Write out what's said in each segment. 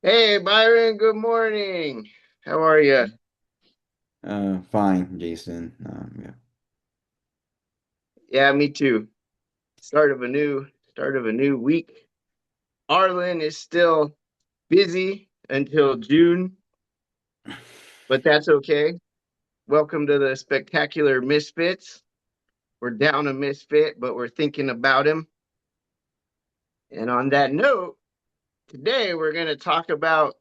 Hey Byron, good morning. How are you? Fine, Jason. Yeah. Yeah, me too. Start of a new week. Arlen is still busy until June, but that's okay. Welcome to the Spectacular Misfits. We're down a misfit, but we're thinking about him. And on that note, today we're going to talk about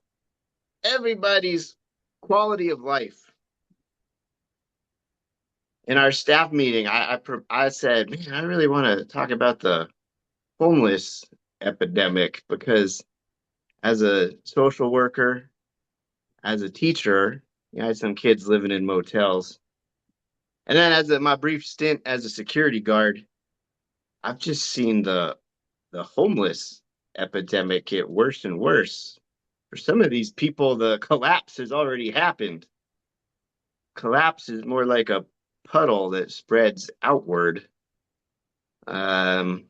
everybody's quality of life. In our staff meeting, I said, man, I really want to talk about the homeless epidemic because as a social worker, as a teacher, I had some kids living in motels. And then my brief stint as a security guard, I've just seen the homeless epidemic get worse and worse. For some of these people, the collapse has already happened. Collapse is more like a puddle that spreads outward. Um,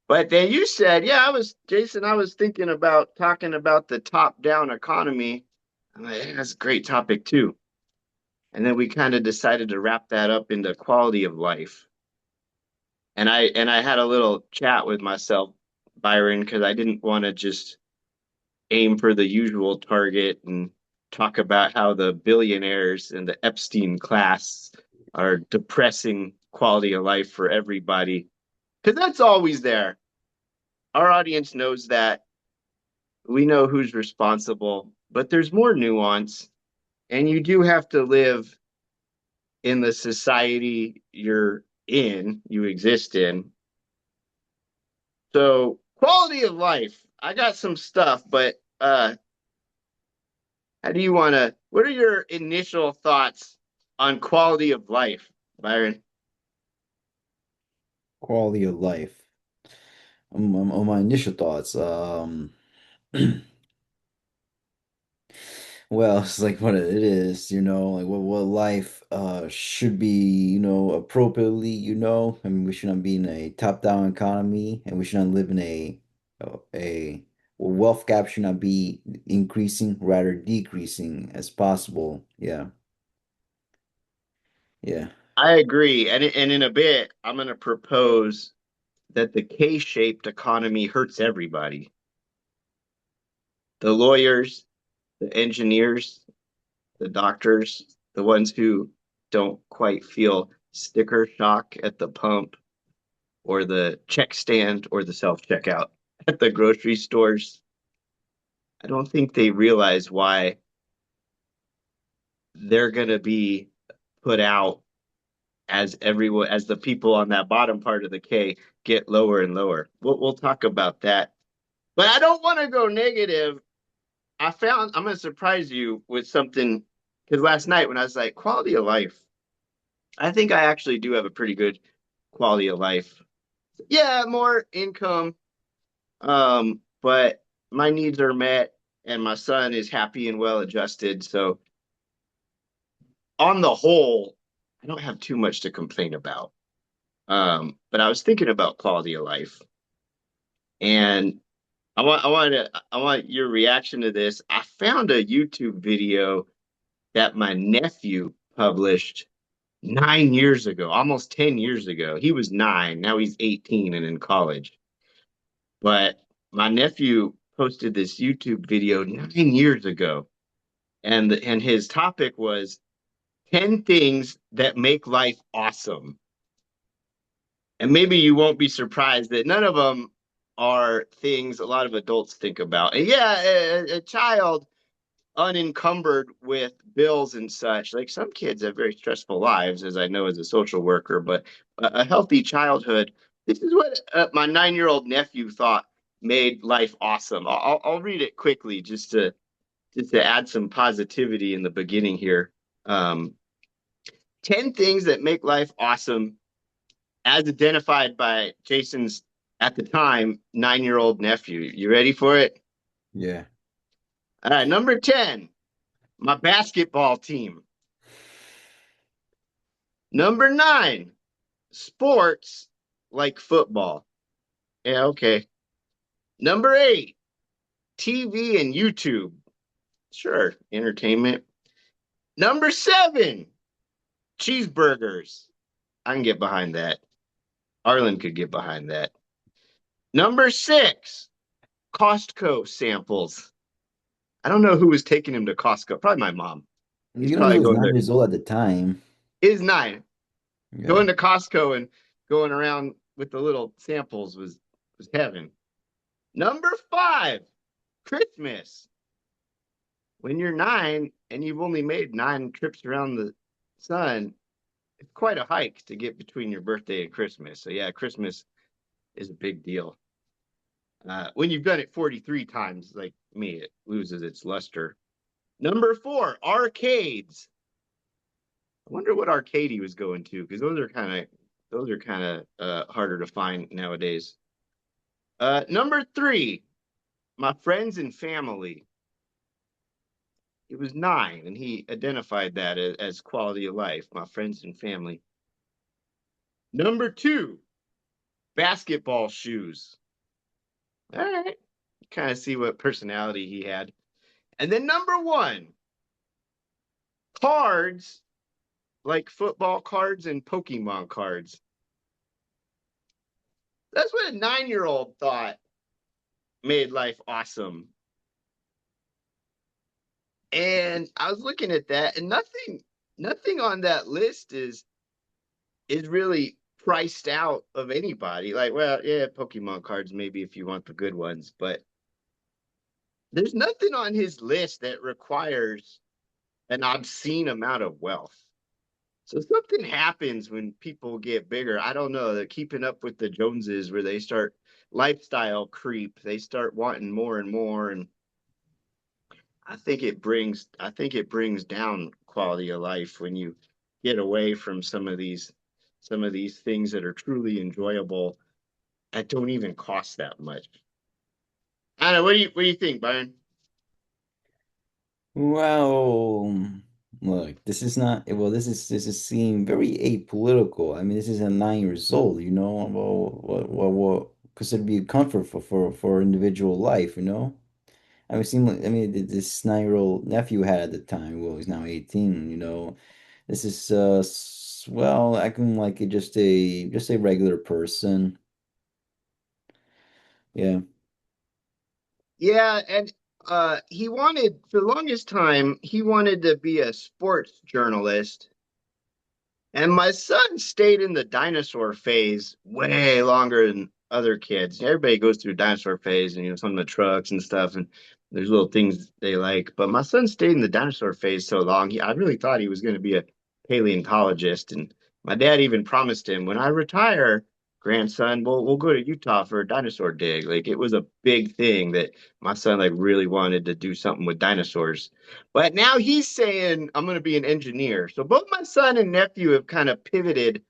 but then you said, yeah, Jason, I was thinking about talking about the top-down economy. I'm like, "Yeah, that's a great topic too." And then we kind of decided to wrap that up into quality of life. And I had a little chat with myself, Byron, because I didn't want to just aim for the usual target and talk about how the billionaires and the Epstein class are depressing quality of life for everybody. Because that's always there. Our audience knows that. We know who's responsible, but there's more nuance. And you do have to live in the society you exist in. So, quality of life. I got some stuff, but how do you want to, what are your initial thoughts on quality of life, Byron? Quality of life. On my initial thoughts, well, it's like what it is, like what life should be, appropriately, I mean, we shouldn't be in a top-down economy, and we shouldn't live in a well, wealth gap should not be increasing, rather decreasing as possible. Yeah, yeah. I agree. And in a bit, I'm going to propose that the K-shaped economy hurts everybody. The lawyers, the engineers, the doctors, the ones who don't quite feel sticker shock at the pump or the check stand or the self checkout at the grocery stores. I don't think they realize why they're going to be put out as the people on that bottom part of the K get lower and lower. We'll talk about that. But I don't want to go negative. I'm going to surprise you with something because last night when I was like, quality of life, I think I actually do have a pretty good quality of life. Yeah, more income, but my needs are met and my son is happy and well adjusted. So on the whole, I don't have too much to complain about. But I was thinking about quality of life, and I want your reaction to this. I found a YouTube video that my nephew published 9 years ago, almost 10 years ago. He was nine, now he's 18 and in college. But my nephew posted this YouTube video 9 years ago, and his topic was 10 things that make life awesome. And maybe you won't be surprised that none of them are things a lot of adults think about. And yeah, a child unencumbered with bills and such, like some kids have very stressful lives, as I know as a social worker, but a healthy childhood. This is what my 9-year-old nephew thought made life awesome. I'll read it quickly just to add some positivity in the beginning here. Um, 10 things that make life awesome as identified by Jason's at the time 9-year-old nephew. You ready for it? Yeah. All right, number 10, my basketball team. Number 9, sports like football. Yeah, okay. Number 8, TV and YouTube. Sure, entertainment. Number seven, cheeseburgers. I can get behind that. Arlen could get behind that. Number six, Costco samples. I don't know who was taking him to Costco. Probably my mom. He's You know, he probably was going to 9 years old at the time. is nine. Yeah. Going to Costco and going around with the little samples was heaven. Number five, Christmas. When you're nine and you've only made nine trips around the sun, it's quite a hike to get between your birthday and Christmas. So yeah, Christmas is a big deal. When you've done it 43 times, like me, it loses its luster. Number four, arcades. I wonder what arcade he was going to because those are kind of harder to find nowadays. Number three, my friends and family. He was nine, and he identified that as quality of life. My friends and family. Number two, basketball shoes. All right, kind of see what personality he had. And then number one, cards like football cards and Pokemon cards. That's what a 9 year old thought made life awesome. And I was looking at that, and nothing on that list is really priced out of anybody. Like, well, yeah, Pokemon cards, maybe if you want the good ones, but there's nothing on his list that requires an obscene amount of wealth. So something happens when people get bigger. I don't know. They're keeping up with the Joneses where they start lifestyle creep. They start wanting more and more. And I think it brings down quality of life when you get away from some of these things that are truly enjoyable that don't even cost that much. I don't know. What do you think, Byron? Well, look, this is not well. This is seem very apolitical. I mean, this is a 9 years old. You know, well, what considered to be a comfort for individual life. You know, I mean, I mean, this 9 year old nephew had at the time. Well, he's now 18. You know, this is well, acting like just a regular person. Yeah. Yeah, and he wanted for the longest time he wanted to be a sports journalist. And my son stayed in the dinosaur phase way longer than other kids. Everybody goes through dinosaur phase and some of the trucks and stuff and there's little things they like. But my son stayed in the dinosaur phase so long, I really thought he was going to be a paleontologist. And my dad even promised him, when I retire, grandson, we'll go to Utah for a dinosaur dig. Like it was a big thing that my son like really wanted to do something with dinosaurs. But now he's saying, I'm going to be an engineer. So both my son and nephew have kind of pivoted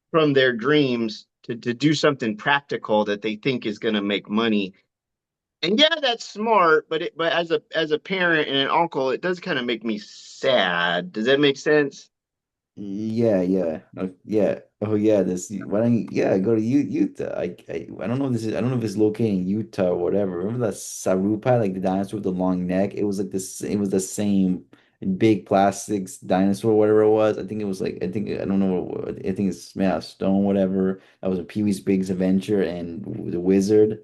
from their dreams to do something practical that they think is going to make money. And yeah, that's smart, but as a parent and an uncle, it does kind of make me sad. Does that make sense? Yeah, yeah, yeah. Oh, yeah. This. Why don't you? Yeah, go to Utah. I don't know if this is. I don't know if it's located in Utah or whatever. Remember that Sarupa, like the dinosaur with the long neck? It was like this. It was the same big plastics dinosaur, whatever it was. I think it was like. I think I don't know. I think it's made out of stone, whatever. That was a Pee-wee's Big Adventure and the Wizard.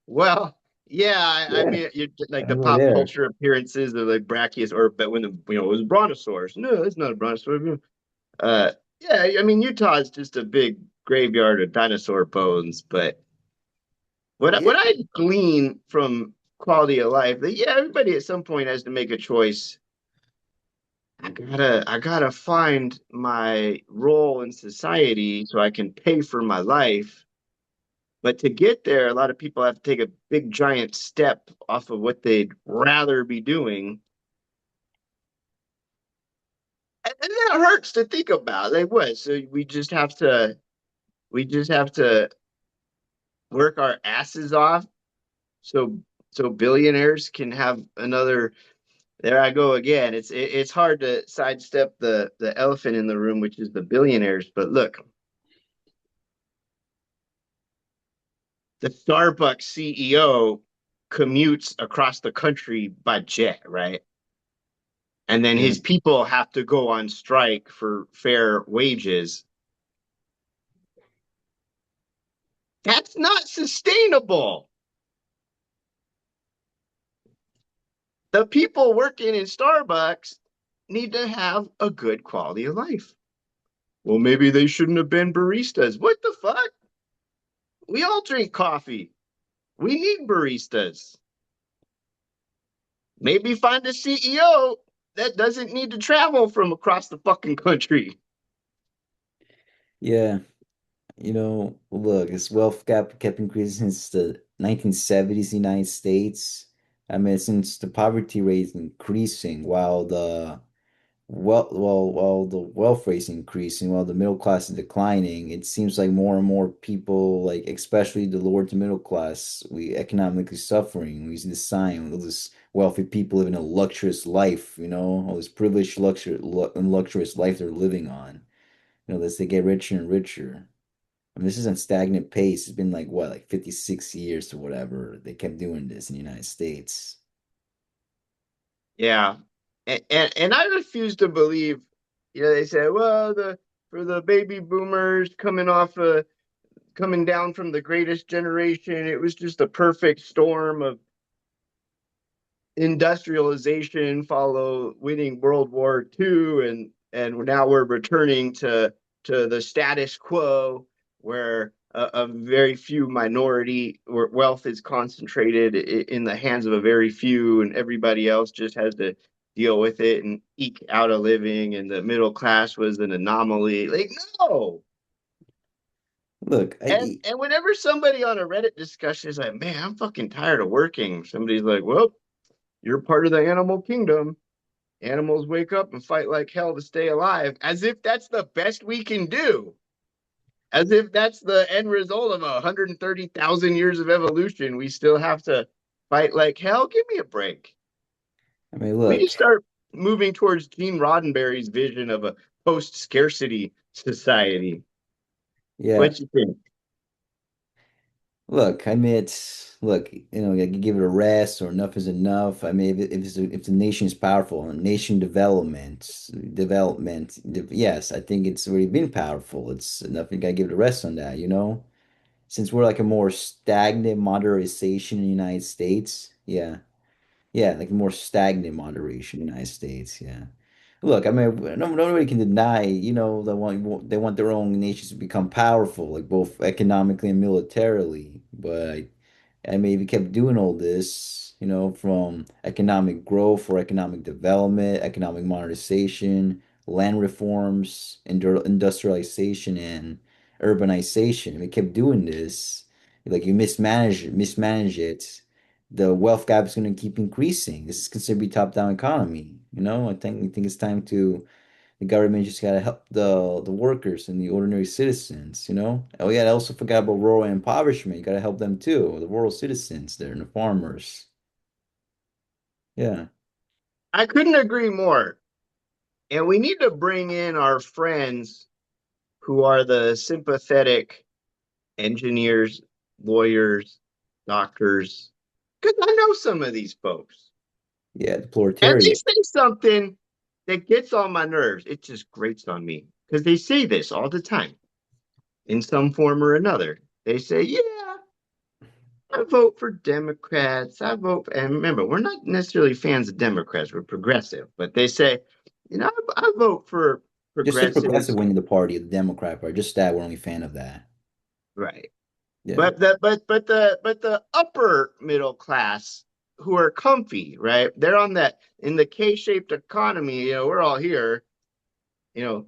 Well, yeah, I Yeah, mean, like the over pop there. culture appearances of like Brachiosaurus, or but when it was Brontosaurus. No, it's not a Brontosaurus. Yeah, I mean, Utah is just a big graveyard of dinosaur bones. But what Yeah. what I glean from quality of life, that yeah, everybody at some point has to make a choice. I gotta find my role in society so I can pay for my life. But to get there, a lot of people have to take a big giant step off of what they'd rather be doing. And that hurts to think about. Like what? So we just have to work our asses off so billionaires can have another. There I go again. It's hard to sidestep the elephant in the room, which is the billionaires. But look, the Starbucks CEO. commutes across the country by jet, right? And then Yeah. his people have to go on strike for fair wages. That's not sustainable. The people working in Starbucks need to have a good quality of life. Well, maybe they shouldn't have been baristas. What the fuck? We all drink coffee. We need baristas. Maybe find a CEO that doesn't need to travel from across the fucking country. Yeah. Look, this wealth gap kept increasing since the 1970s in the United States. I mean, since the poverty rate is increasing while the wealth rate is increasing, while the middle class is declining, it seems like more and more people, like especially the lower to middle class, we economically suffering. We see the sign, all this wealthy people living a luxurious life, all this privileged and luxurious life they're living on. As they get richer and richer. I mean, this is a stagnant pace. It's been like what, like 56 years or whatever. They kept doing this in the United States. Yeah. And I refuse to believe, they say, well, the for the baby boomers coming down from the greatest generation, it was just a perfect storm of industrialization follow winning World War II, and now we're returning to the status quo where a very few minority where wealth is concentrated in the hands of a very few, and everybody else just has to deal with it and eke out a living, and the middle class was an anomaly. Like, no. Look, And whenever somebody on a Reddit discussion is like, man, I'm fucking tired of working, somebody's like, well, you're part of the animal kingdom. Animals wake up and fight like hell to stay alive, as if that's the best we can do, as if that's the end result of 130,000 years of evolution. We still have to fight like hell. Give me a break. I mean, We need look, to start moving towards Gene Roddenberry's vision of a post scarcity society. yeah, What you think? look. I mean, you give it a rest or enough is enough. I mean, if the nation is powerful and nation yes, I think it's already been powerful. It's enough. You gotta give it a rest on that. Since we're like a more stagnant modernization in the United States, yeah. Yeah, like more stagnant moderation in the United States. Yeah. Look, I mean, nobody can deny, they want their own nations to become powerful, like both economically and militarily. But I mean, if we kept doing all this, from economic growth or economic development, economic modernization, land reforms, industrialization, and urbanization, we kept doing this, like you mismanage it, the wealth gap is going to keep increasing. This is considered to be top-down economy. I think it's time to the government just got to help the workers and the ordinary citizens. Oh yeah, I also forgot about rural impoverishment. You got to help them too, the rural citizens there and the farmers. Yeah, I couldn't agree more. And we need to bring in our friends who are the sympathetic engineers, lawyers, doctors, because I know some of these folks. yeah, the And they proletariat. say something that gets on my nerves. It just grates on me because they say this all the time in some form or another. They say, yeah, I vote for Democrats. And remember, we're not necessarily fans of Democrats, we're progressive, but they say, I vote for Just the progressive progressives. wing of the party, the Democrat Party. Just that we're only a fan of that. Right. Yeah, But the upper middle class who are comfy, right? They're on that in the K-shaped economy. We're all here. You know,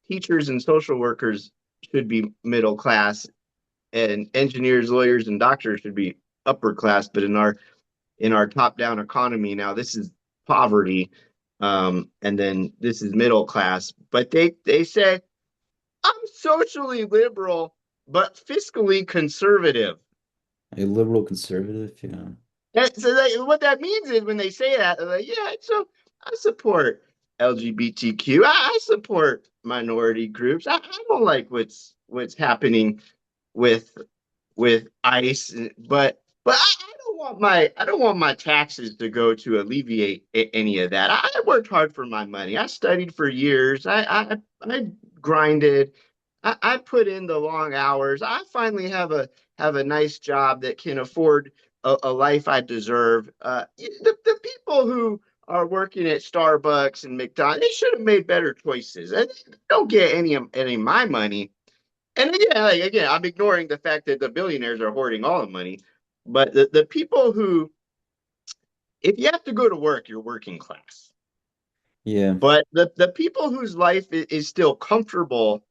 teachers and social workers should be middle class, and engineers, lawyers, and doctors should be upper class. But in our top-down economy now, this is poverty, and then this is middle class. But they say I'm socially liberal, but fiscally conservative. a liberal conservative. Yeah, So what that means is when they say that, they're like, yeah, so I support LGBTQ. I support minority groups. I don't like what's happening with with ICE, but I don't I don't want my taxes to go to alleviate any of that. I worked hard for my money. I studied for years. I grinded. I put in the long hours. I finally have a nice job that can afford a life I deserve. The people who are working at Starbucks and McDonald's, they should have made better choices. They don't get any of my money. And again, I'm ignoring the fact that the billionaires are hoarding all the money. But the people who, if you have to go to work, you're working class. Yeah. But the people whose life is still comfortable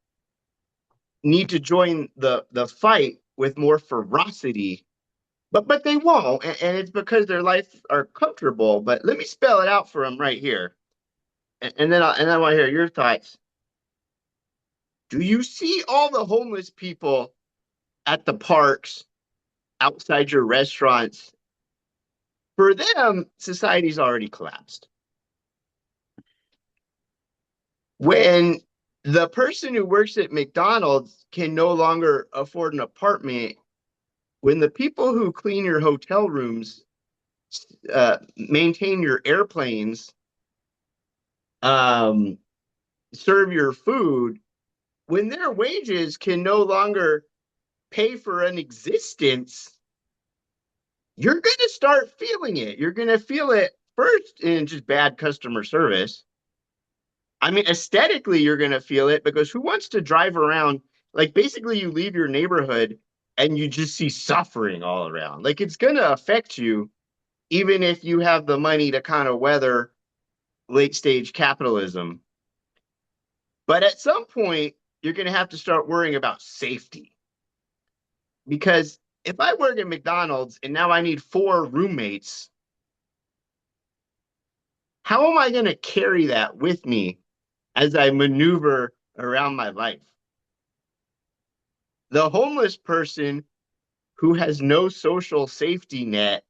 need to join the fight with more ferocity. But they won't, and it's because their life are comfortable. But let me spell it out for them right here, and I want to hear your thoughts. Do you see all the homeless people at the parks, outside your restaurants? For them, society's already collapsed. When the person who works at McDonald's can no longer afford an apartment, when the people who clean your hotel rooms, maintain your airplanes, um, serve your food, when their wages can no longer pay for an existence, you're going to start feeling it. You're going to feel it first in just bad customer service. I mean, aesthetically, you're going to feel it because who wants to drive around? Like, basically, you leave your neighborhood and you just see suffering all around. Like, it's going to affect you, even if you have the money to kind of weather late stage capitalism. But at some point, you're going to have to start worrying about safety. Because if I work at McDonald's and now I need four roommates, how am I going to carry that with me as I maneuver around my life? The homeless person who has no social safety net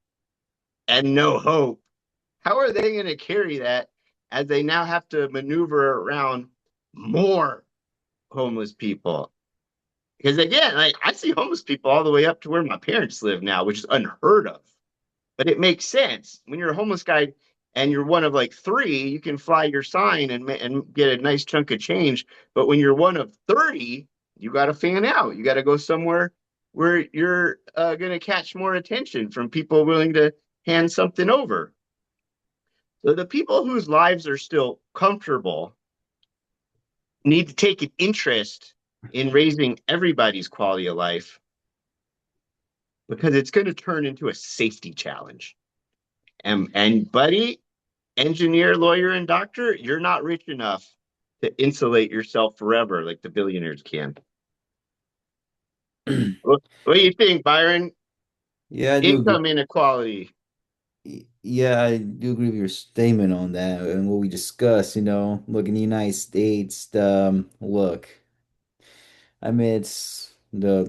and no hope, how are they going to carry that as they now have to maneuver around more homeless people? Because again, like I see homeless people all the way up to where my parents live now, which is unheard of. But it makes sense when you're a homeless guy and you're one of like three, you can fly your sign and get a nice chunk of change. But when you're one of 30, you got to fan out. You got to go somewhere where you're going to catch more attention from people willing to hand something over. So the people whose lives are still comfortable need to take an interest in raising everybody's quality of life because it's going to turn into a safety challenge. And buddy, engineer, lawyer, and doctor, you're not rich enough to insulate yourself forever like the billionaires can. What do you think, Byron? Yeah, I do agree. Income inequality. Yeah, I do agree with your statement on that and what we discussed, look in the United States, look. I mean, it's the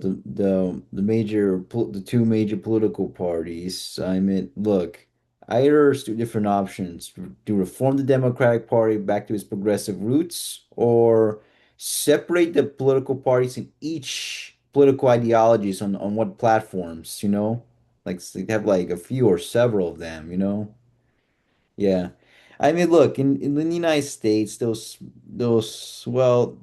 two major political parties. I mean, look, either there's two different options: to reform the Democratic Party back to its progressive roots, or separate the political parties in each political ideologies on what platforms, like so they have like a few or several of them. Yeah. I mean, look, in the United States, those well,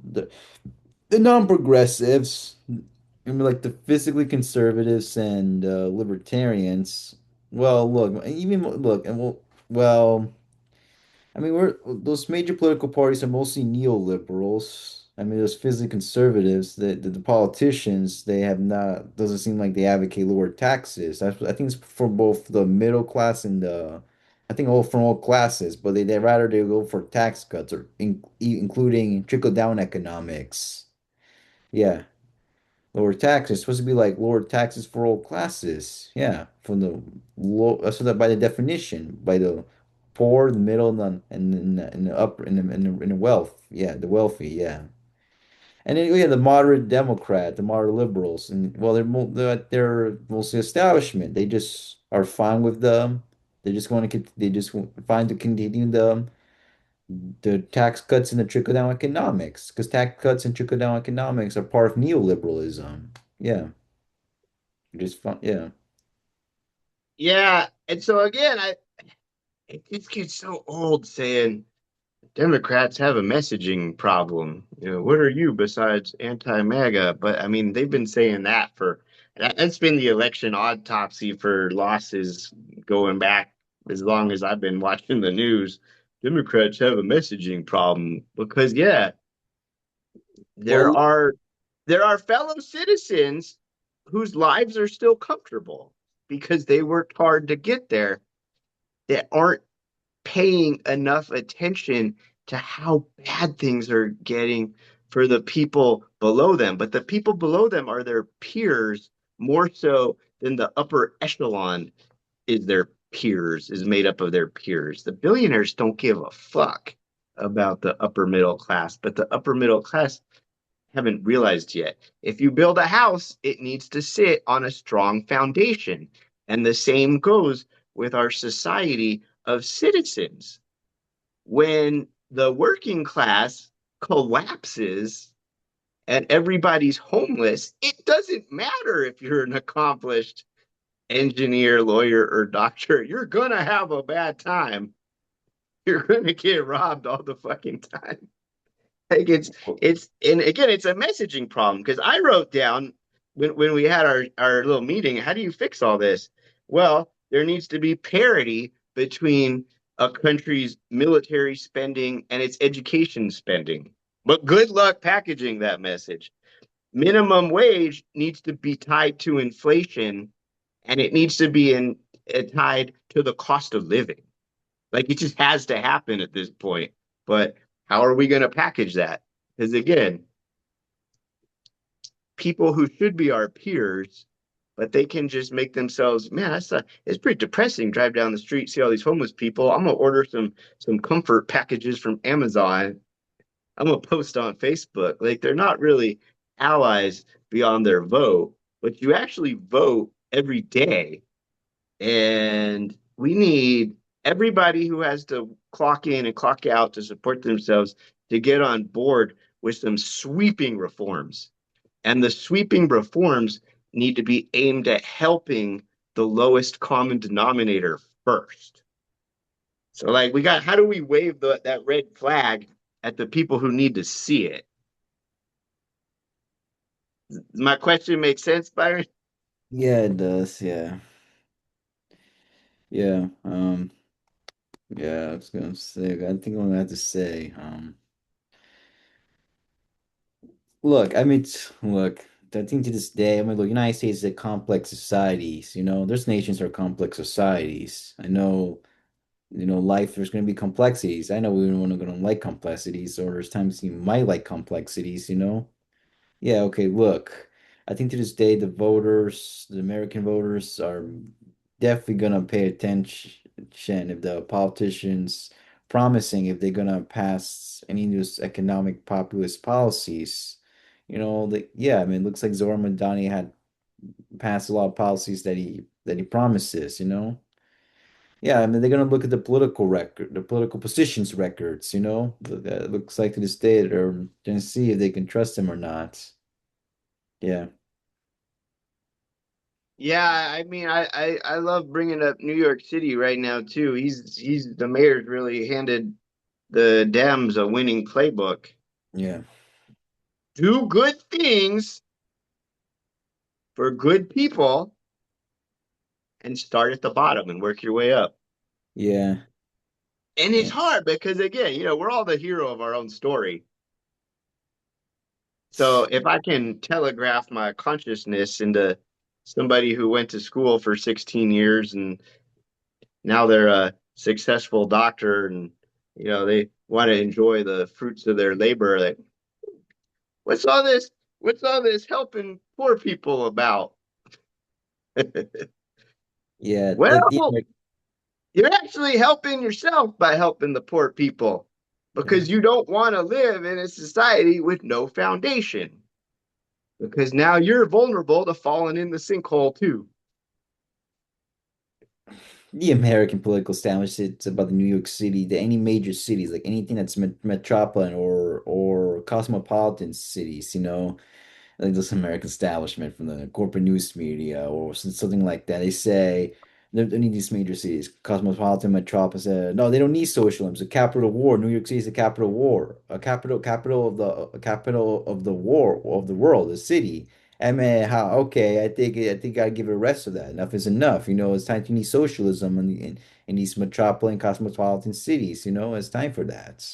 the non-progressives, I mean, like the physically conservatives and libertarians. Well, look, even look, and well, I mean, we're those major political parties are mostly neoliberals. I mean, those physically conservatives, the politicians, they have not. Doesn't seem like they advocate lower taxes. I think it's for both the middle class and I think all from all classes. But they rather they go for tax cuts or including trickle down economics. Yeah. Lower taxes. It's supposed to be like lower taxes for all classes. Yeah, from the low. So that by the definition, by the poor, the middle, and the upper, in the wealth. Yeah, the wealthy. Yeah, and then yeah, the moderate Democrat, the moderate liberals, and well, they're mostly establishment. They just are fine with them. They just want to. They just find to continue the tax cuts and the trickle down economics, because tax cuts and trickle down economics are part of neoliberalism. Yeah, just fun. Yeah, Yeah, and so again, it just gets so old saying Democrats have a messaging problem. What are you besides anti-MAGA? But I mean, they've been saying that that's been the election autopsy for losses going back as long as I've been watching the news. Democrats have a messaging problem because yeah, there Well, are there are fellow citizens whose lives are still comfortable because they worked hard to get there that aren't paying enough attention to how bad things are getting for the people below them. But the people below them are their peers more so than the upper echelon is their peers, is made up of their peers. The billionaires don't give a fuck about the upper middle class, but the upper middle class haven't realized yet. If you build a house, it needs to sit on a strong foundation. And the same goes with our society of citizens. When the working class collapses and everybody's homeless, it doesn't matter if you're an accomplished engineer, lawyer, or doctor. You're going to have a bad time. You're going to get robbed all the fucking time. Like and again it's a messaging problem because I wrote down when we had our little meeting, how do you fix all this? Well, there needs to be parity between a country's military spending and its education spending. But good luck packaging that message. Minimum wage needs to be tied to inflation and it needs to be tied to the cost of living. Like it just has to happen at this point. But how are we going to package that? Because again, people who should be our peers, but they can just make themselves, man, it's pretty depressing. Drive down the street, see all these homeless people. I'm gonna order some comfort packages from Amazon. I'm gonna post on Facebook. Like they're not really allies beyond their vote, but you actually vote every day and we need everybody who has to clock in and clock out to support themselves to get on board with some sweeping reforms. And the sweeping reforms need to be aimed at helping the lowest common denominator first. So, like, we got how do we wave that red flag at the people who need to see it? Does my question make sense, Byron? yeah, it does. Yeah. Yeah. Yeah, I was gonna say, I think I'm gonna have to say, look, I mean, look, I think to this day, I mean, look, United States is a complex societies, there's nations that are complex societies. I know, life, there's going to be complexities. I know we don't want to like complexities, or there's times you might like complexities. Yeah, okay, look, I think to this day, the American voters are definitely gonna pay attention if the politicians promising if they're gonna pass any new economic populist policies. Yeah, I mean, it looks like Zoran Madani had passed a lot of policies that he promises. Yeah, I mean, they're gonna look at the political record, the political positions records. It looks like to this day they're gonna see if they can trust him or not. Yeah. Yeah, I mean, I love bringing up New York City right now too. He's the mayor's really handed the Dems a winning playbook. Yeah. Do good things for good people and start at the bottom and work your way up. Yeah. And it's Yeah. hard because again, we're all the hero of our own story. So if I can telegraph my consciousness into somebody who went to school for 16 years and now they're a successful doctor and they want to enjoy the fruits of their labor, like what's all this what's all this helping poor people about? Yeah. Like the Well, you're actually helping yourself by helping the poor people yeah. because you don't want to live in a society with no foundation because now you're vulnerable to falling in the sinkhole too. The American political establishment, it's about the New York City, any major cities, like anything that's metropolitan or cosmopolitan cities, like this American establishment from the corporate news media or something like that. They say They need these major cities. Cosmopolitan metropolis. No, they don't need socialism. It's a capital of war. New York City is a capital of war. A capital of the war of the world, a city. I mean, how? Okay, I think I give it a rest of that. Enough is enough. You know, it's time to need socialism in these metropolitan cosmopolitan cities. You know, it's time for that.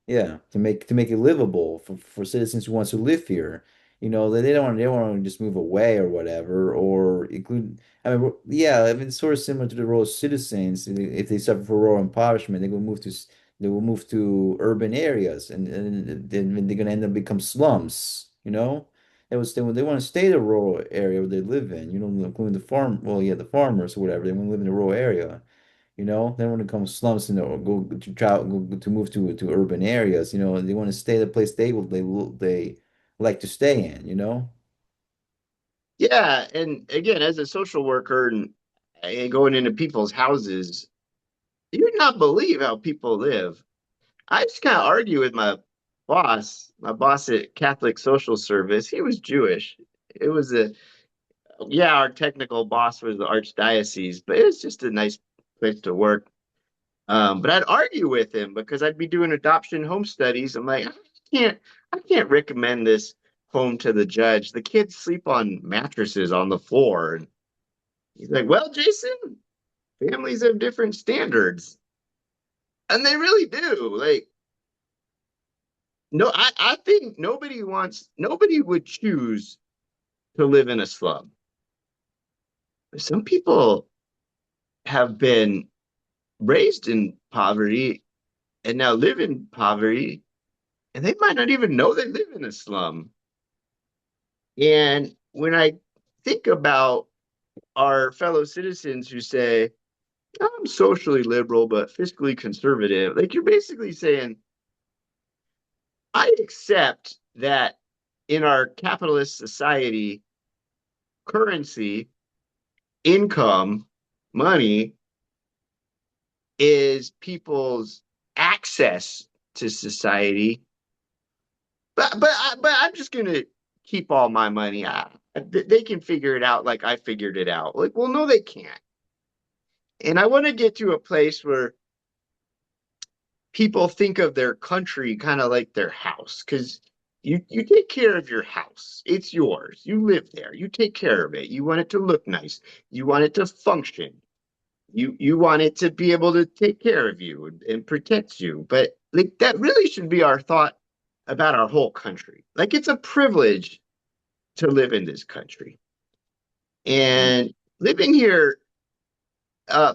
Yeah, to make it livable for citizens who wants to live here. You know, they don't want to just move away or whatever, or include. I mean, yeah, I mean, it's sort of similar to the role of citizens. If they suffer from rural impoverishment, they will move to urban areas, and then they're gonna end up become slums. You know, they want to stay in the rural area where they live in. You know, including the farm. Well, yeah, the farmers or whatever. They want to live in the rural area. You know, they don't want to come slums and or go to travel, go to move to urban areas. You know, they want to stay the place they like to stay in. You know. Yeah, and again, as a social worker and going into people's houses, you would not believe how people live. I just kind of argue with my boss at Catholic Social Service. He was Jewish. It was a Yeah, our technical boss was the archdiocese, but it was just a nice place to work. But I'd argue with him because I'd be doing adoption home studies. I'm like, can't, I can't recommend this home to the judge. The kids sleep on mattresses on the floor. And he's like, well, Jason, families have different standards. And they really do. Like, no, I think nobody would choose to live in a slum. Some people have been raised in poverty and now live in poverty, and they might not even know they live in a slum. And when I think about our fellow citizens who say, I'm socially liberal, but fiscally conservative, like you're basically saying, I accept that in our capitalist society, currency, income, money is people's access to society. But I'm just gonna keep all my money. They can figure it out like I figured it out. Like, well, no, they can't. And I want to get to a place where people think of their country kind of like their house, because you take care of your house. It's yours. You live there. You take care of it. You want it to look nice. You want it to function. You want it to be able to take care of you and protect you. But like that really should be our thought about our whole country. Like it's a privilege to live in this country. Yeah. And living here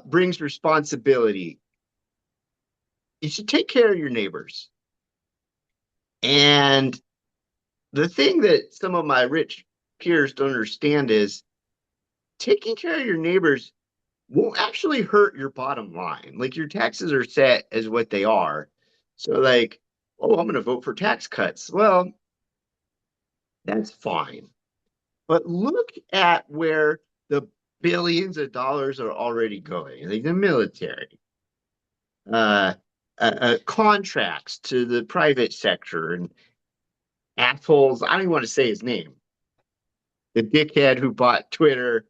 brings responsibility. You should take care of your neighbors. And the thing that some of my rich peers don't understand is taking care of your neighbors won't actually hurt your bottom line. Like your taxes are set as what they are. So, like, oh, I'm going to vote for tax cuts. Well, that's fine. But look at where the billions of dollars are already going, like the military, uh, contracts to the private sector, and assholes. I don't even want to say his name. The dickhead who bought Twitter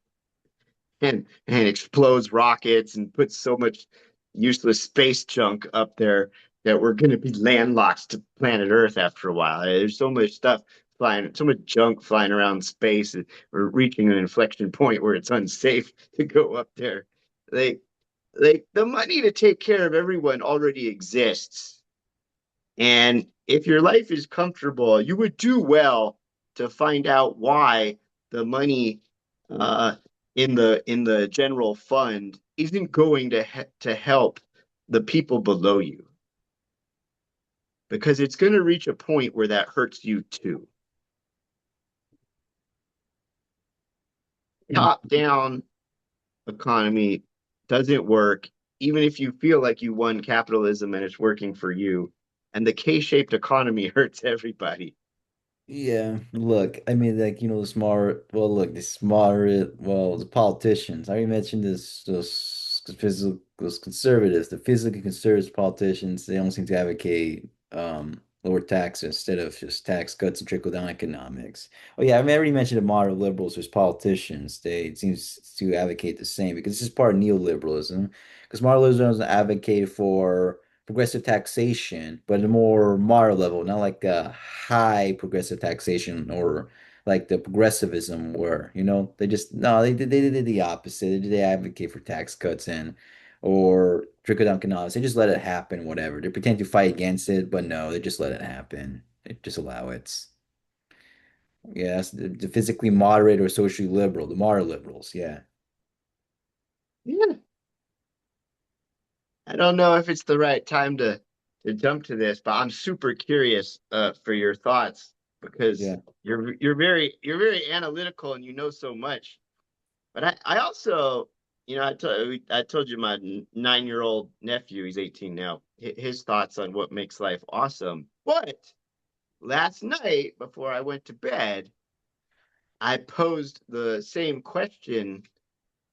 and explodes rockets and puts so much useless space junk up there that we're going to be landlocked to planet Earth after a while. There's so much stuff flying, so much junk flying around space. We're reaching an inflection point where it's unsafe to go up there. Like, like the money to take care of everyone already exists. And if your life is comfortable, you would do well to find out why the money uh, in the general fund isn't going to help the people below you, because it's going to reach a point where that hurts you too. Top down economy doesn't work, even if you feel like you won capitalism and it's working for you. And the K-shaped economy hurts everybody. Yeah, look, I mean, like, you know, the smart, well, the politicians. I already mentioned this, those conservatives, the physically conservative politicians, they don't seem to advocate, lower taxes instead of just tax cuts and trickle down economics. Oh yeah, I mean, I already mentioned the moderate liberals as politicians. They it seems to advocate the same because this is part of neoliberalism. Because moderate liberalism advocate for progressive taxation, but at a more moderate level, not like a high progressive taxation or like the progressivism where, they just no, they did the opposite. They advocate for tax cuts and or trickle down economics. They just let it happen, whatever. They pretend to fight against it, but no, they just let it happen. They just allow it. Yes, the physically moderate or socially liberal, the moderate liberals. Yeah, Yeah, I don't know if it's the right time to jump to this, but I'm super curious for your thoughts because yeah. you're very analytical and you know so much. But I also, I told you my 9-year-old nephew, he's 18 now, his thoughts on what makes life awesome. But last night before I went to bed, I posed the same question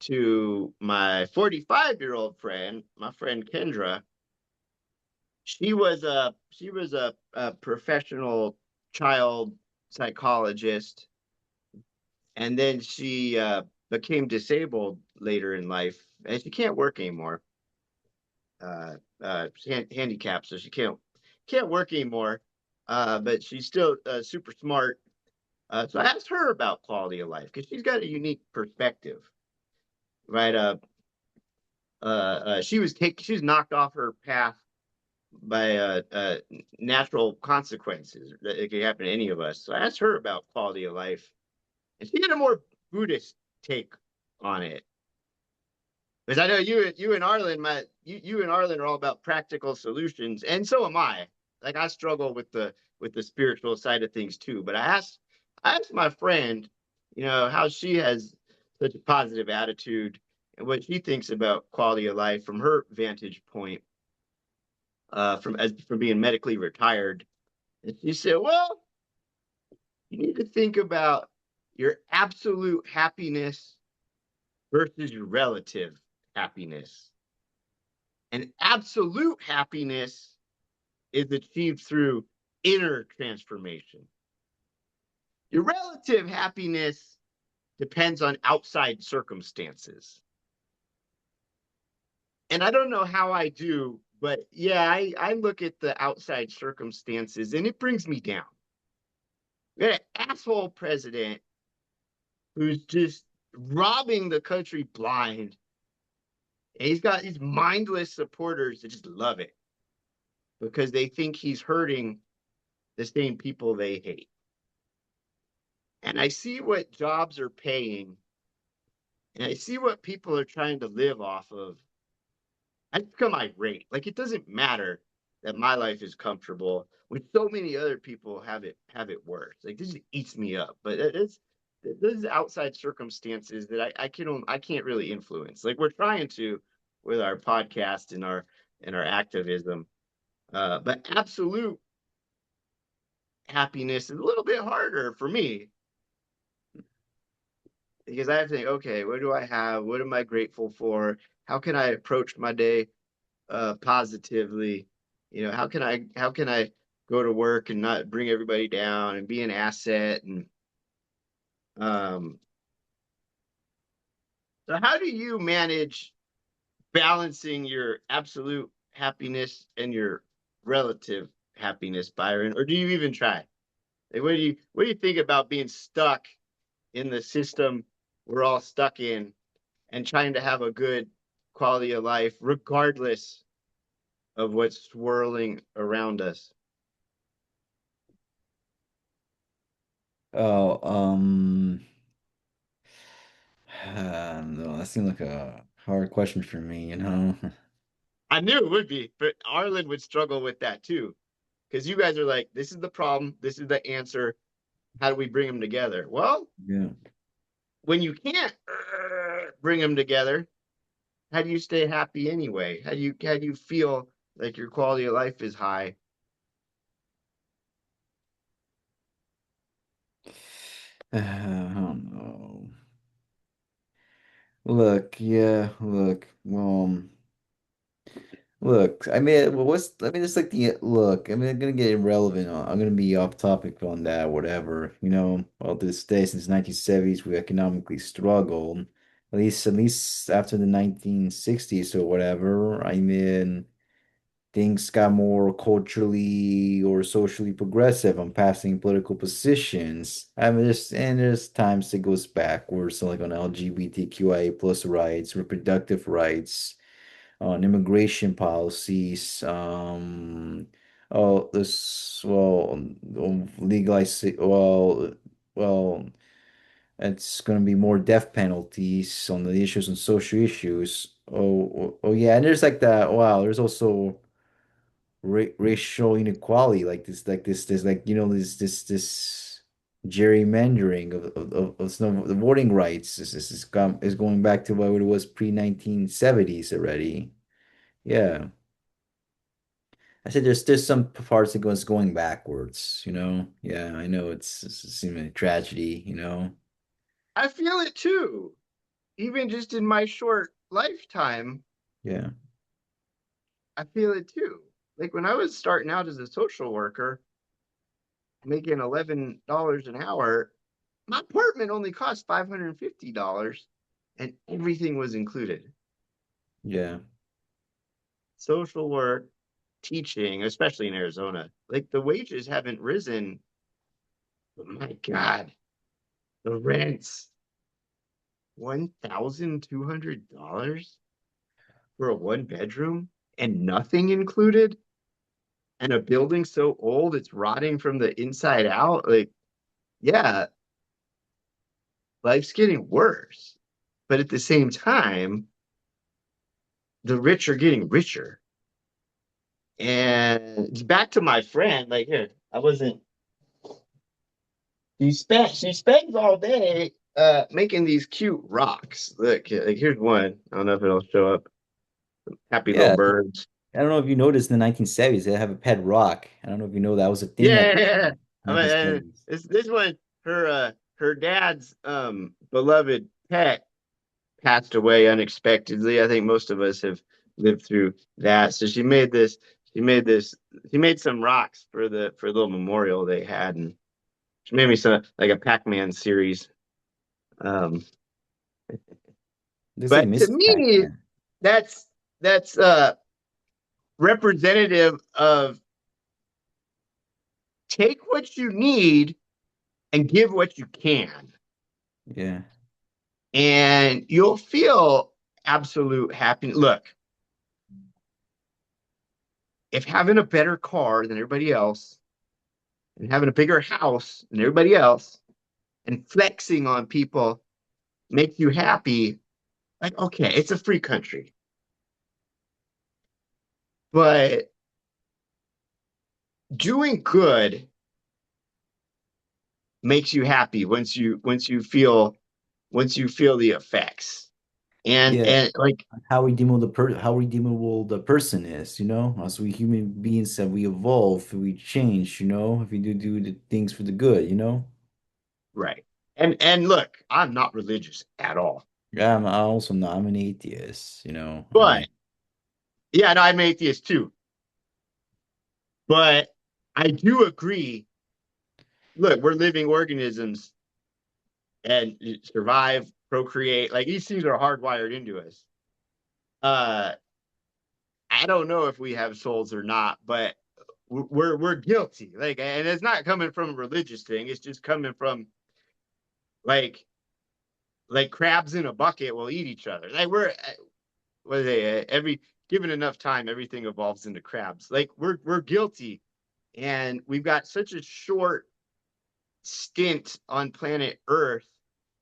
to my 45-year-old friend, my friend Kendra. She was a professional child psychologist, and then she became disabled later in life, and she can't work anymore. She's handicapped, so she can't work anymore. But she's still super smart. So I asked her about quality of life because she's got a unique perspective, right? She was knocked off her path by natural consequences that it could happen to any of us. So I asked her about quality of life, and she had a more Buddhist take on it. Because I know you and Arlen, you and Arlen are all about practical solutions, and so am I. Like I struggle with the spiritual side of things too. But I asked my friend, how she has such a positive attitude and what she thinks about quality of life from her vantage point, from being medically retired. And she said, "Well, you need to think about your absolute happiness versus your relative happiness. And absolute happiness is achieved through inner transformation. Your relative happiness depends on outside circumstances. And I don't know how I do, but yeah, I look at the outside circumstances and it brings me down. We got an asshole president who's just robbing the country blind. And he's got these mindless supporters that just love it because they think he's hurting the same people they hate. And I see what jobs are paying, and I see what people are trying to live off of. I become irate. Like it doesn't matter that my life is comfortable when so many other people have it worse. Like this just eats me up. But it's those outside circumstances that I can't really influence. Like we're trying to with our podcast and our activism. But absolute happiness is a little bit harder for me because I have to think, okay, what do I have? What am I grateful for? How can I approach my day positively? How can I go to work and not bring everybody down and be an asset? And um, so, how do you manage balancing your absolute happiness and your relative happiness, Byron? Or do you even try? Like, what do you think about being stuck in the system we're all stuck in and trying to have a good quality of life regardless of what's swirling around us? Oh, no, that seemed like a hard question for me. I knew it would be, but Arlen would struggle with that too. Because you guys are like, this is the problem, this is the answer. How do we bring them together? Well, Yeah. when you can't bring them together, how do you stay happy anyway? How do you feel like your quality of life is high? I don't know. Look, yeah, look. Look, I mean, it's like the look. I mean, I'm gonna get irrelevant. I'm gonna be off topic on that, whatever. All this day since 1970s, we economically struggled. At least after the 1960s or whatever. I mean, things got more culturally or socially progressive on passing political positions. I mean, there's times it goes backwards, so like on LGBTQIA plus rights, reproductive rights, on immigration policies. Oh, this legalize well, it's going to be more death penalties on the issues and social issues. Oh, yeah, and there's like that. Wow, there's also racial inequality, this, like this gerrymandering of some of the voting rights is going back to what it was pre-1970s already. Yeah. I said there's some parts that goes going backwards. Yeah, I know it's seeming a tragedy. I feel it too. Even just in my short lifetime, Yeah. I feel it too. Like when I was starting out as a social worker, making $11 an hour, my apartment only cost $550 and everything was included. Yeah. Social work, teaching, especially in Arizona, like the wages haven't risen. But my God, the rents, $1,200 for a one bedroom and nothing included, and a building so old it's rotting from the inside out. Like, yeah, life's getting worse. But at the same time, the rich are getting richer. And back to my friend, like here, I wasn't she spends all day making these cute rocks. Look, like here's one. I don't know if it'll show up. Happy little Yeah. birds. I don't know if you noticed in the 1970s they have a pet rock. I don't know if you know that was a thing at Yeah, the yeah, yeah. I mean, 1970s. this one, her dad's beloved pet passed away unexpectedly. I think most of us have lived through that. So she made this, she made some rocks for the little memorial they had, and she made me some like a Pac-Man series. Um, Looks like but to Mrs. me, Pac-Man. that's that's representative of take what you need and give what you can, Yeah. and you'll feel absolute happiness. Look, if having a better car than everybody else and having a bigger house than everybody else and flexing on people make you happy, like, okay, it's a free country. But doing good makes you happy once you feel the effects. Yeah. And like, How redeemable the person is. As we human beings that we evolve, we change, if we do the things for the good. right. And look, I'm not religious at all. Yeah, I also not. I'm an atheist. I But mean, yeah, no, I'm atheist too. But I do agree. Look, we're living organisms and survive, procreate. Like these things are hardwired into us. Uh, I don't know if we have souls or not, but we're guilty. Like, and it's not coming from a religious thing. It's just coming from like crabs in a bucket will eat each other. Like we're what are they? Every given enough time, everything evolves into crabs. Like we're guilty, and we've got such a short stint on planet Earth.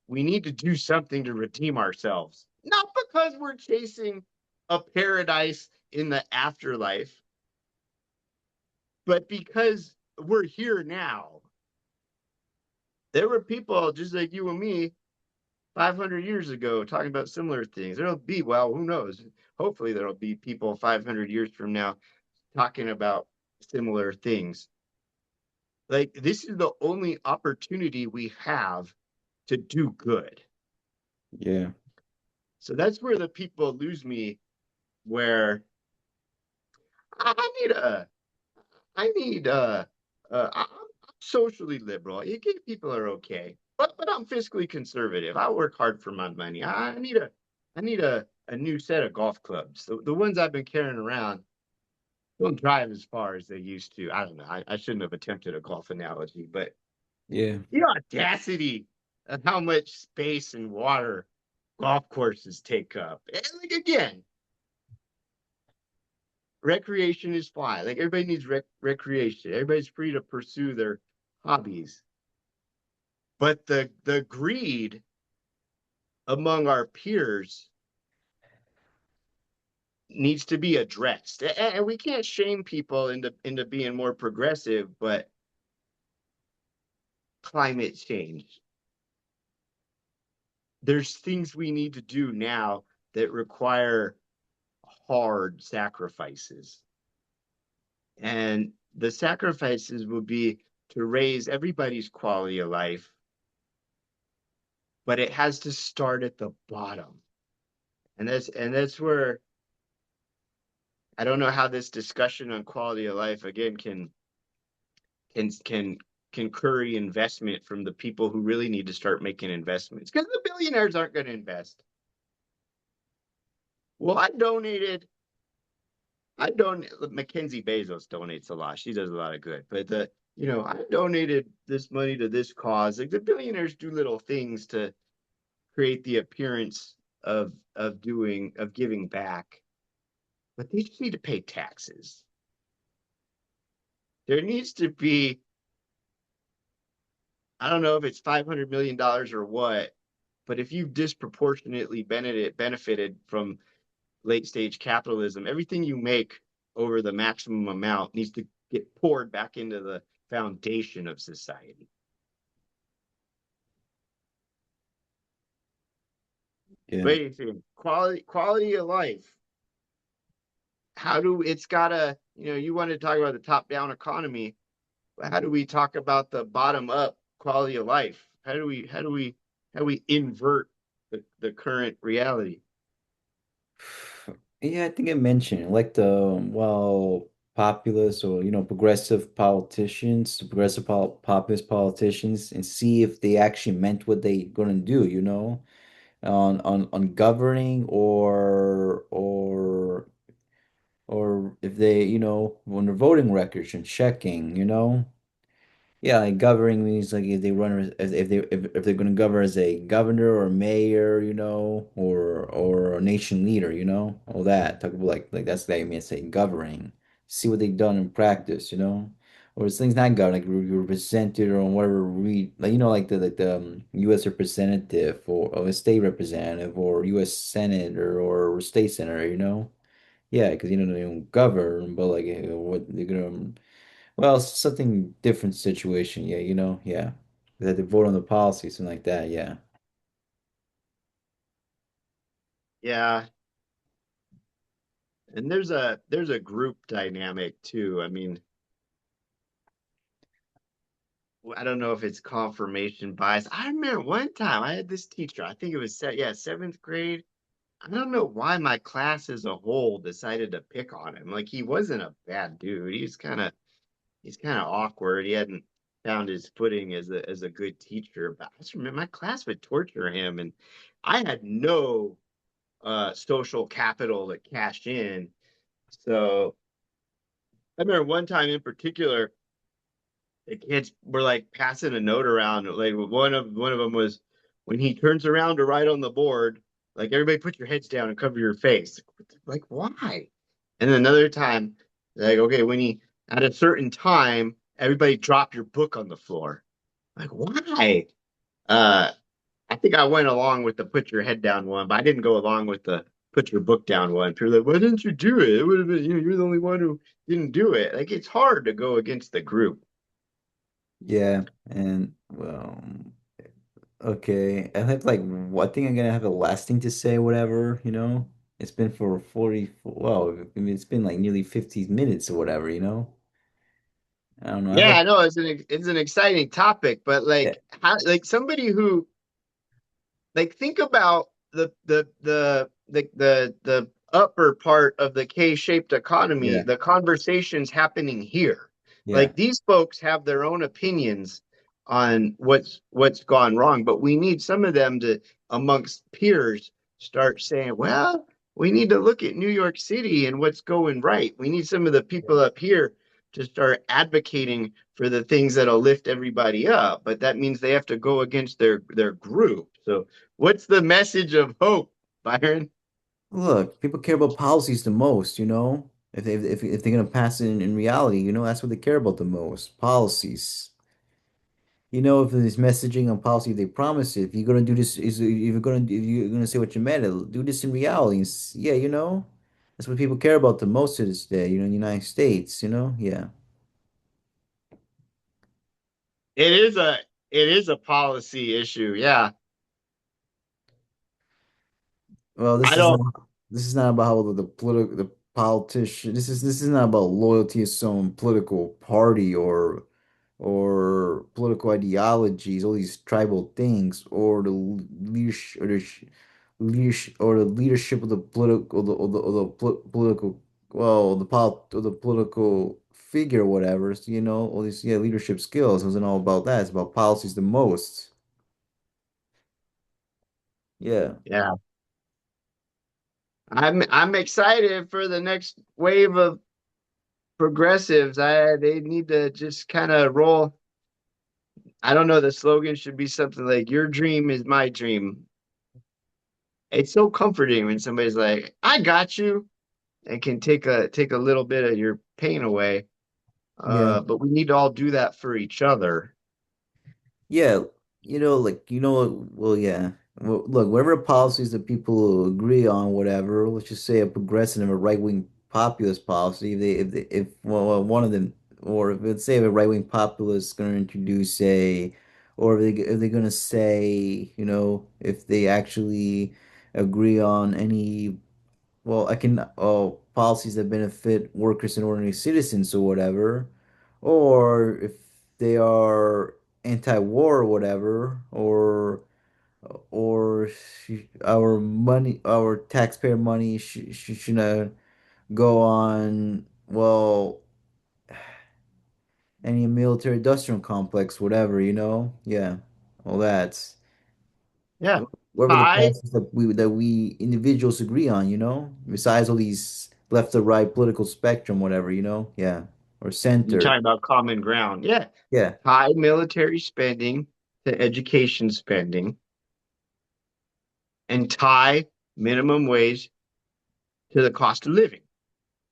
We need to do something to redeem ourselves, not because we're chasing a paradise in the afterlife, but because we're here now. There were people just like you and me 500 years ago talking about similar things. There'll be, well, who knows? Hopefully, there'll be people 500 years from now talking about similar things. Like, this is the only opportunity we have to do good. yeah. So that's where the people lose me, where I need a I need I'm socially liberal. You gay people are okay, but I'm fiscally conservative. I work hard for my money. I need a new set of golf clubs. The ones I've been carrying around don't drive as far as they used to. I don't know. I shouldn't have attempted a golf analogy, but Yeah. the audacity of how much space and water golf courses take up. And like again, recreation is fine. Like everybody needs recreation. Everybody's free to pursue their hobbies. But the greed among our peers needs to be addressed. And we can't shame people into being more progressive, but climate change. There's things we need to do now that require hard sacrifices. And the sacrifices will be to raise everybody's quality of life, but it has to start at the bottom. And that's where I don't know how this discussion on quality of life again can can can curry investment from the people who really need to start making investments because the billionaires aren't going to invest. Well, I don't Mackenzie Bezos donates a lot. She does a lot of good. But I donated this money to this cause. Like the billionaires do little things to create the appearance of giving back, but they just need to pay taxes. There needs to be, I don't know if it's $500 million or what, but if you've disproportionately benefited from late stage capitalism, everything you make over the maximum amount needs to get poured back into the foundation of society. What Yeah. do you think? Quality of life. How do it's gotta, you want to talk about the top down economy, but how do we talk about the bottom up quality of life? How do we invert the current reality? Yeah, I think I mentioned like populist or progressive politicians, populist politicians, and see if they actually meant what they gonna do, on governing or if they, on their voting records and checking, Yeah, like governing means like if they run as if they're gonna govern as a governor or mayor, or a nation leader, all that. Talk about like that's what I mean say governing. See what they've done in practice, or it's things not governed, like you're represented or whatever like like the U.S. representative or a state representative or U.S. senator or state senator, Yeah, because they don't govern, but like what they're gonna well, something different situation. Yeah, yeah. They had to vote on the policy, something like that. Yeah. Yeah, and there's a group dynamic too. I mean, I don't know if it's confirmation bias. I remember one time I had this teacher. I think it was seventh grade. I don't know why my class as a whole decided to pick on him. Like he wasn't a bad dude. He's kind of awkward. He hadn't found his footing as a good teacher. But I just remember my class would torture him, and I had no social capital to cash in. So I remember one time in particular, the kids were like passing a note around. Like one of them was when he turns around to write on the board, like everybody put your heads down and cover your face. Like why? And then another time, like okay, when he at a certain time, everybody drop your book on the floor. Like why? Uh, I think I went along with the put your head down one, but I didn't go along with the put your book down one. People are like, why didn't you do it? It would have been, you're the only one who didn't do it. Like it's hard to go against the group. Yeah. And well, okay. I have like I think I'm gonna have a last thing to say, whatever. It's been for 40, well, I mean, it's been like nearly 50 minutes or whatever. I don't know. I have Yeah, like I know it's an exciting topic, but yeah, like somebody who like think about the upper part of the K-shaped economy, Yeah. the conversation's happening here. Yeah. Like these folks have their own opinions on what's gone wrong, but we need some of them to, amongst peers, start saying, well, we need to look at New York City and what's going right. We need some of the people up here to start advocating for the things that'll lift everybody up, but that means they have to go against their group. So what's the message of hope, Byron? Look, people care about policies the most, you know? If they're gonna pass it in reality, you know, that's what they care about the most. Policies. You know, if there's messaging on policy, if they promise it, if you're gonna do this, is if you're gonna say what you meant, do this in reality. Yeah, you know, that's what people care about the most to this day. You know, in the United States. You know, yeah. It is a it is a policy issue. Yeah. Well, I don't this is not about how the politician. This is not about loyalty to some political party or political ideologies, all these tribal things, or the leadership or the leadership of the political political or the political figure or whatever. So, you know, all these leadership skills. It wasn't all about that. It's about policies the most. Yeah. yeah. I'm excited for the next wave of progressives. I They need to just kind of roll. I don't know, the slogan should be something like your dream is my dream. It's so comforting when somebody's like, I got you, and can take a little bit of your pain away. Yeah. But we need to all do that for each other. Yeah, you know, like well, yeah. Well, look, whatever policies that people agree on, whatever. Let's just say a progressive and a right-wing populist policy. If one of them, or if let's say a right-wing populist is going to introduce a, or if they're going to say, you know, if they actually agree on any I can policies that benefit workers and ordinary citizens or whatever, or if they are anti-war or whatever, or our money, our taxpayer money should not go on any military industrial complex, whatever, you know, yeah, all that. Yeah. Whatever the High policies that we individuals agree on, you know, besides all these left or right political spectrum, whatever, you know, yeah, or You're center, talking about common ground. Yeah. yeah, High military spending to education spending and tie minimum wage to the cost of living.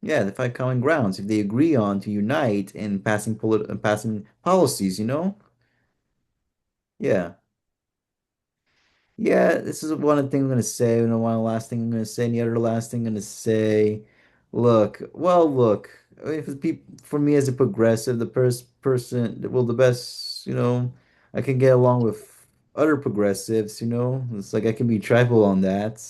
yeah, they find common grounds if they agree on to unite in passing policies, you know, yeah. Yeah, this is one thing I'm gonna say, and one last thing I'm gonna say, and the other last thing I'm gonna say. Look, if it's people for me as a progressive, the person, well, the best, you know, I can get along with other progressives, you know. It's like I can be tribal on that.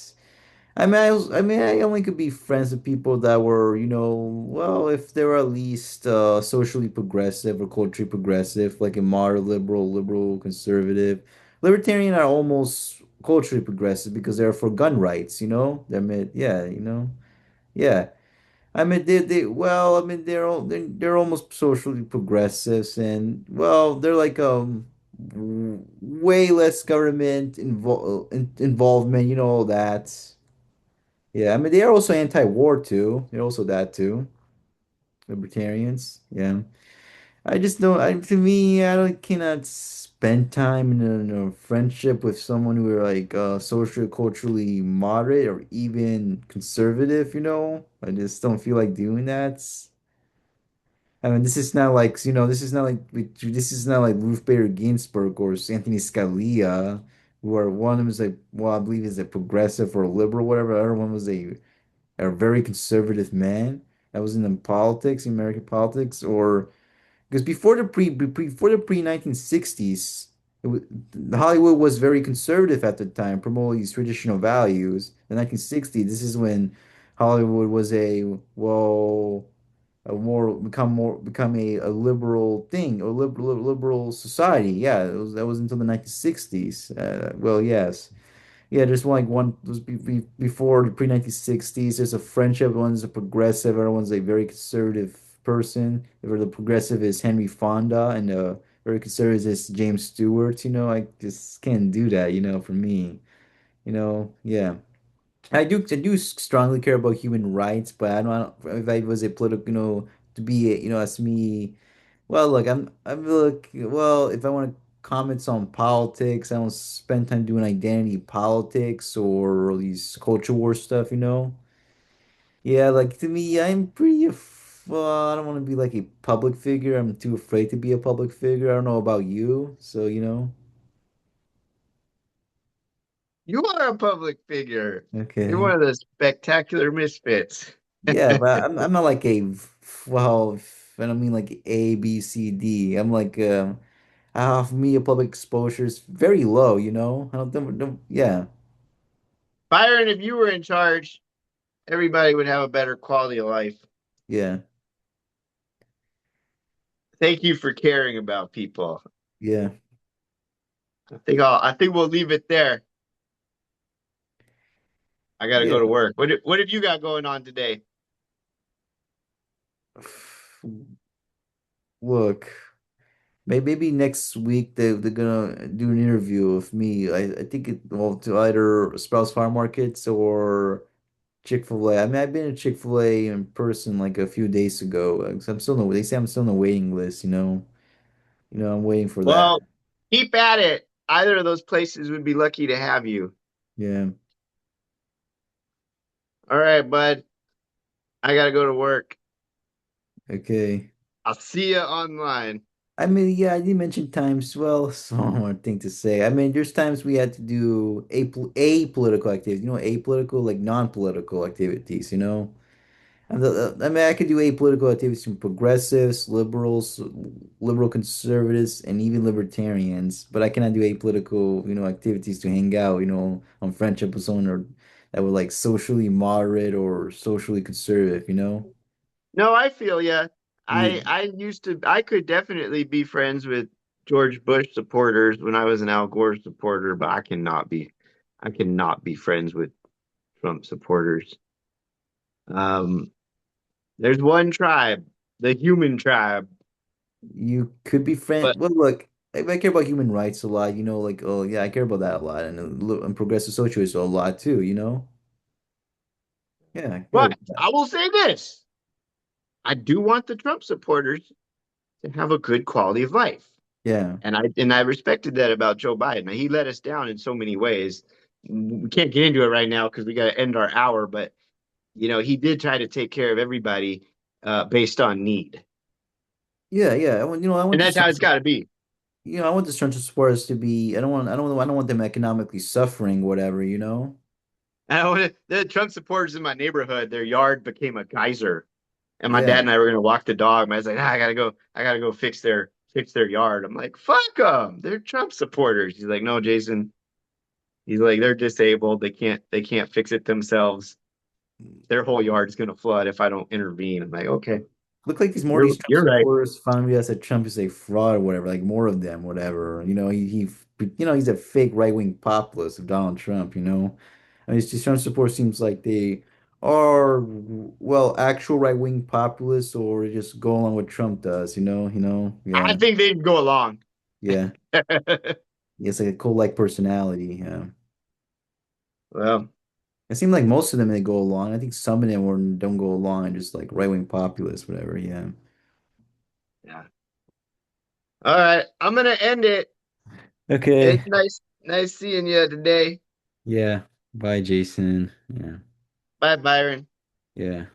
I mean, I only could be friends with people that were, you know, well, if they were at least socially progressive or culturally progressive, like a moderate liberal, conservative. Libertarian are almost culturally progressive because they're for gun rights, you know? Yeah, you know? Yeah. I mean, I mean, they're almost socially progressives and, well, they're like, way less government involvement, you know, all that. Yeah, I mean they are also anti-war too. They're also that too. Libertarians. Yeah. I just don't. To me, I don't cannot spend time in a friendship with someone who are like socially, culturally moderate or even conservative. You know, I just don't feel like doing that. I mean, this is not like this is not like Ruth Bader Ginsburg or Anthony Scalia, who are one of them is like I believe is a progressive or a liberal, whatever. The other one was a very conservative man that was in the politics, American politics, or because before the pre 1960s, Hollywood was very conservative at the time, promoting these traditional values. The 1960s, this is when Hollywood was become a liberal thing, a liberal society. Yeah, that was until the 1960s. Yes. Yeah, there's like one was before the pre-1960s. There's a friendship. One's a progressive. Everyone's a very conservative person. The progressive is Henry Fonda, and the very conservative is James Stewart. I just can't do that. For me. Yeah. I do strongly care about human rights, but I don't if I was a political, to be, as me. Well, look, I'm look, well, if I want to comment on politics, I don't spend time doing identity politics or these culture war stuff. Yeah, like to me, I'm well, I don't want to be like a public figure. I'm too afraid to be a public figure. I don't know about you, so. You are a public figure. You're one Okay. of the spectacular misfits. Yeah, but I'm not like well, I don't mean like A, B, C, D. I'm like for me, a public exposure is very low. I don't, yeah, Byron, if you were in charge, everybody would have a better quality of life. yeah, Thank you for caring about people. yeah, I think we'll leave it there. I gotta go yeah. to work. What have you got going on today? Look, maybe next week they're gonna do an interview of me. I think well, to either Sprouts Farm Markets or Chick-fil-A. I mean, I've been to Chick-fil-A in person like a few days ago. 'Cause I'm still no, they say I'm still on the waiting list. I'm waiting for that. Well, keep at it. Either of those places would be lucky to have you. Yeah. All right, bud. I gotta go to work. Okay. I'll see you online. I mean, yeah, I did mention times. Well, so one more thing to say. I mean, there's times we had to do apolitical activities. Apolitical, like non-political activities. I mean, I could do apolitical activities from progressives, liberals, liberal conservatives, and even libertarians. But I cannot do apolitical, activities to hang out, on friendship with someone or that were like socially moderate or socially conservative. No, I feel ya. Yeah. I could definitely be friends with George Bush supporters when I was an Al Gore supporter, but I cannot be friends with Trump supporters. Um, there's one tribe, the human tribe, You could be friend. but Well, look, I care about human rights a lot. Like, oh yeah, I care about that a lot, and progressive socialists a lot too. Yeah, I care but about that. I will say this. I do want the Trump supporters to have a good quality of life. Yeah, And I respected that about Joe Biden. He let us down in so many ways. We can't get into it right now because we got to end our hour, but he did try to take care of everybody based on need. yeah, yeah. I And want that's this. how it's got to be. I want the Central supporters to be. I don't want them economically suffering, whatever. The Trump supporters in my neighborhood, their yard became a geyser. And my dad Yeah, and I were gonna walk the dog. And I was like, I gotta go fix their yard. I'm like, fuck them. They're Trump supporters. He's like, no, Jason. He's like, they're disabled. They can't fix it themselves. Their whole yard is gonna flood if I don't intervene. I'm like, okay, look like these more of these Trump you're right. supporters found out that Trump is a fraud or whatever. Like more of them, whatever. He's a fake right-wing populist of Donald Trump. I mean, it's just Trump support seems like they are, well, actual right-wing populists or just go along with Trump does. I Yeah, think they'd go along. yeah. Yeah, it's like a cult-like personality. Yeah. Well, It seemed like most of them they go along. I think some of them don't go along, just like right-wing populists, whatever. Yeah. yeah. All right, I'm gonna end it. Okay. It's nice seeing you today. Yeah. Bye, Jason. Yeah. Bye, Byron. Yeah.